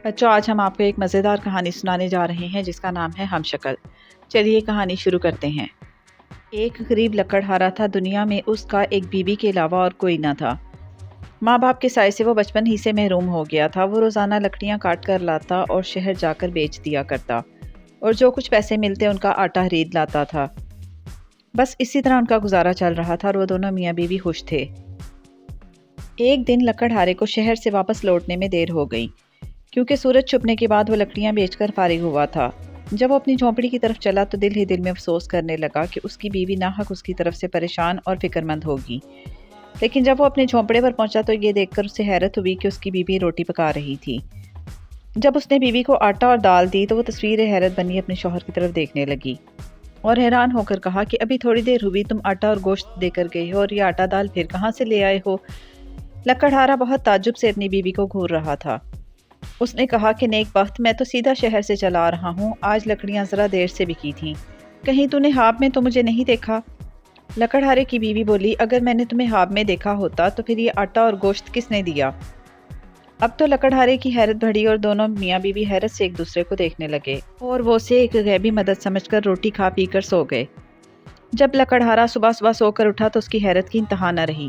بچوں، آج ہم آپ کو ایک مزیدار کہانی سنانے جا رہے ہیں جس کا نام ہے ہم شکل۔ چلیے کہانی شروع کرتے ہیں۔ ایک غریب لکڑہارا تھا۔ دنیا میں اس کا ایک بیوی کے علاوہ اور کوئی نہ تھا۔ ماں باپ کے سائے سے وہ بچپن ہی سے محروم ہو گیا تھا۔ وہ روزانہ لکڑیاں کاٹ کر لاتا اور شہر جا کر بیچ دیا کرتا، اور جو کچھ پیسے ملتے ان کا آٹا خرید لاتا تھا۔ بس اسی طرح ان کا گزارا چل رہا تھا اور وہ دونوں میاں بیوی خوش تھے۔ ایک دن لکڑہارے کو شہر سے واپس لوٹنے میں دیر ہو گئی، کیونکہ سورج چھپنے کے بعد وہ لکڑیاں بیچ کر فارغ ہوا تھا۔ جب وہ اپنی جھونپڑی کی طرف چلا تو دل ہی دل میں افسوس کرنے لگا کہ اس کی بیوی ناحق اس کی طرف سے پریشان اور فکر مند ہوگی۔ لیکن جب وہ اپنے جھونپڑے پر پہنچا تو یہ دیکھ کر اسے حیرت ہوئی کہ اس کی بیوی روٹی پکا رہی تھی۔ جب اس نے بیوی کو آٹا اور دال دی تو وہ تصویر حیرت بنی اپنے شوہر کی طرف دیکھنے لگی اور حیران ہو کر کہا کہ ابھی تھوڑی دیر ہوئی تم آٹا اور گوشت دے کر گئے ہو، اور یہ آٹا دال پھر کہاں سے لے آئے ہو؟ لکڑہارا بہت تعجب سے اپنی بیوی کو گھور رہا تھا۔ اس نے کہا کہ نیک بخت، میں تو سیدھا شہر سے چلا آ رہا ہوں۔ آج لکڑیاں ذرا دیر سے بکی تھیں، کہیں تو نے خواب میں تو مجھے نہیں دیکھا؟ لکڑہارے کی بیوی بولی، اگر میں نے تمہیں خواب میں دیکھا ہوتا تو پھر یہ آٹا اور گوشت کس نے دیا؟ اب تو لکڑہارے کی حیرت بڑھی اور دونوں میاں بیوی حیرت سے ایک دوسرے کو دیکھنے لگے، اور وہ اسے ایک غیبی مدد سمجھ کر روٹی کھا پی کر سو گئے۔ جب لکڑہارا صبح صبح سو کر اٹھا تو اس کی حیرت کی انتہا نہ رہی۔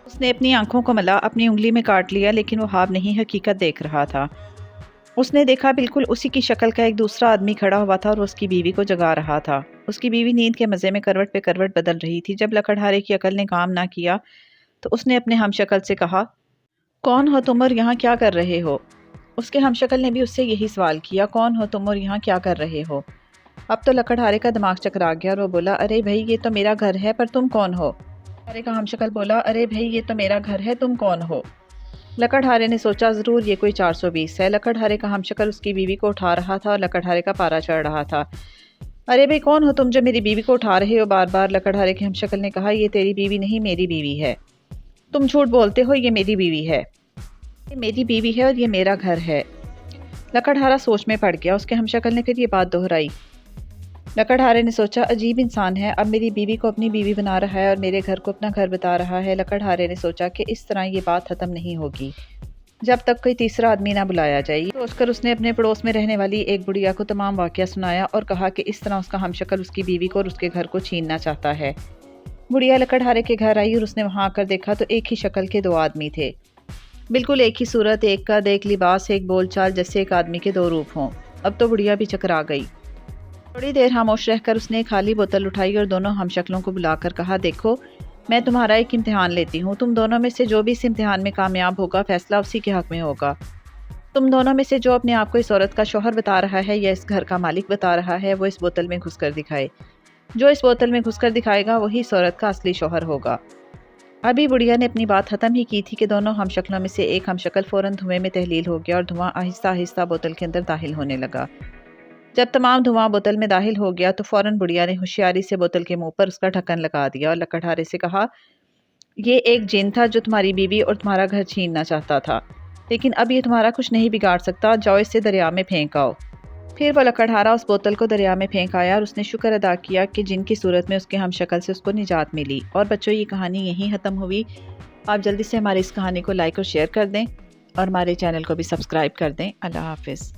اس نے اپنی آنکھوں کو ملا، اپنی انگلی میں کاٹ لیا، لیکن وہ خواب نہیں حقیقت دیکھ رہا تھا۔ اس نے دیکھا بالکل اسی کی شکل کا ایک دوسرا آدمی کھڑا ہوا تھا اور اس کی بیوی کو جگا رہا تھا۔ اس کی بیوی نیند کے مزے میں کروٹ پہ کروٹ بدل رہی تھی۔ جب لکڑہارے کی عقل نے کام نہ کیا تو اس نے اپنے ہم شکل سے کہا، کون ہو تم اور یہاں کیا کر رہے ہو؟ اس کے ہم شکل نے بھی اس سے یہی سوال کیا، کون ہو تم اور یہاں کیا کر رہے ہو؟ اب تو لکڑہارے کا دماغ چکرا گیا اور وہ بولا، ارے بھائی یہ تو میرا گھر ہے، پر تم کون ہو؟ لکڑہارے کا ہم شکل بولا، ارے بھائی یہ تو میرا گھر ہے، تم کون ہو؟ لکڑہارے نے سوچا ضرور یہ کوئی 420 ہے۔ لکڑہارے کا ہم شکل اس کی بیوی کو اٹھا رہا تھا اور لکڑہارے کا پارا چڑھ رہا تھا۔ ارے بھائی کون ہو تم جو میری بیوی کو اٹھا رہے ہو بار بار؟ لکڑہارے کے ہم شکل نے کہا، یہ تیری بیوی نہیں میری بیوی ہے۔ تم جھوٹ بولتے ہو، یہ میری بیوی ہے۔ یہ میری بیوی ہے اور یہ میرا گھر ہے۔ لکڑہارا سوچ میں پڑ گیا۔ اس کے ہم شکل نے پھر یہ بات دہرائی۔ لکڑہارے نے سوچا، عجیب انسان ہے، اب میری بیوی کو اپنی بیوی بنا رہا ہے اور میرے گھر کو اپنا گھر بتا رہا ہے۔ لکڑہارے نے سوچا کہ اس طرح یہ بات ختم نہیں ہوگی جب تک کوئی تیسرا آدمی نہ بلایا جائے۔ یہ سوچ کر اس نے اپنے پڑوس میں رہنے والی ایک بڑھیا کو تمام واقعہ سنایا اور کہا کہ اس طرح اس کا ہم شکل اس کی بیوی کو اور اس کے گھر کو چھیننا چاہتا ہے۔ بڑھیا لکڑہارے کے گھر آئی اور اس نے وہاں آ کر دیکھا تو ایک ہی شکل کے دو آدمی تھے، بالکل ایک ہی صورت، ایک قد، ایک لباس، ایک بول چال، جیسے ایک آدمی کے دو روپ ہوں۔ اب تو بڑھیا بھی چکرا گئی۔ تھوڑی دیر خاموش رہ کر اس نے ایک خالی بوتل اٹھائی اور دونوں ہم شکلوں کو بلا کر کہا، دیکھو میں تمہارا ایک امتحان لیتی ہوں۔ تم دونوں میں سے جو بھی اس امتحان میں کامیاب ہوگا فیصلہ اسی کے حق میں ہوگا۔ تم دونوں میں سے جو اپنے آپ کو اس عورت کا شوہر بتا رہا ہے یا اس گھر کا مالک بتا رہا ہے، وہ اس بوتل میں گھس کر دکھائے۔ جو اس بوتل میں گھس کر دکھائے گا وہی اس عورت کا اصلی شوہر ہوگا۔ ابھی بڑھیا نے اپنی بات ختم ہی کی تھی کہ دونوں ہم شکلوں میں سے ایک ہم شکل فوراً دھوئیں میں تحلیل ہو گیا اور دھواں آہستہ آہستہ بوتل کے اندر داخل ہونے لگا۔ جب تمام دھواں بوتل میں داخل ہو گیا تو فوراً بڑھیا نے ہوشیاری سے بوتل کے منہ پر اس کا ڈھکن لگا دیا اور لکڑہارے سے کہا، یہ ایک جن تھا جو تمہاری بیوی اور تمہارا گھر چھیننا چاہتا تھا، لیکن اب یہ تمہارا کچھ نہیں بگاڑ سکتا، جاؤ اسے دریا میں پھینک آؤ۔ پھر وہ لکڑہارا اس بوتل کو دریا میں پھینک آیا اور اس نے شکر ادا کیا کہ جن کی صورت میں اس کے ہم شکل سے اس کو نجات ملی۔ اور بچوں، یہ کہانی یہیں ختم ہوئی۔ آپ جلدی سے ہماری اس کہانی کو لائک اور شیئر کر دیں اور ہمارے چینل کو بھی سبسکرائب کر دیں۔ اللہ حافظ۔